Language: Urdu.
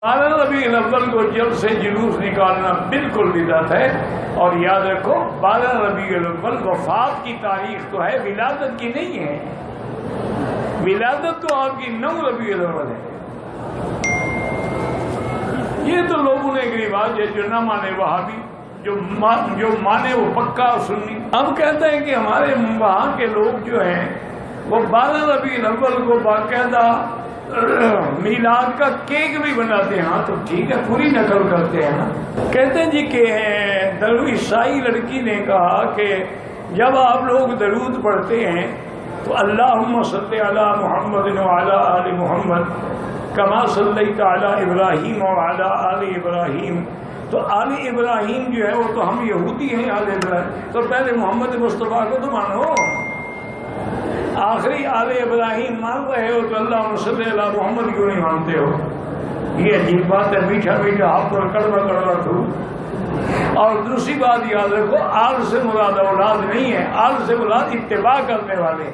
12 ربیع الاول کو جب سے جلوس نکالنا بالکل بدعت ہے، اور یاد رکھو 12 ربیع الاول وفات کی تاریخ تو ہے، ولادت کی نہیں ہے۔ ولادت تو آپ کی 9 ربیع الاول ہے۔ یہ تو لوگوں نے ایک رواج ہے جو نہ مانے وہابی، جو مانے وہ پکا سنی۔ ہم کہتے ہیں کہ ہمارے وہاں کے لوگ جو ہیں وہ 12 ربیع الاول کو باقاعدہ میلاد کا کیک بھی بناتے ہیں۔ ہاں تو ٹھیک ہے، پوری نقل کرتے ہیں نا۔ کہتے ہیں جی کہ عیسائی لڑکی نے کہا کہ جب آپ لوگ درود پڑھتے ہیں تو اللہم صلی علی محمد وعلی آل محمد کما صلیت علی ابراہیم وعلی آل ابراہیم، تو آل ابراہیم جو ہے وہ تو ہم یہودی ہیں، آل ابراہیم تو پہلے محمد مصطفیٰ کو تو مانو، آخری آل ابراہیم مان رہے ہو تو اللہ صلی علی محمد کیوں نہیں مانتے ہو؟ یہ عجیب بات ہے، میٹھا میٹھا آپ پر کڑوا کڑوا دھو۔ اور دوسری بات یاد رکھو، آل سے مراد اولاد نہیں ہے، آل سے مراد اتباع کرنے والے۔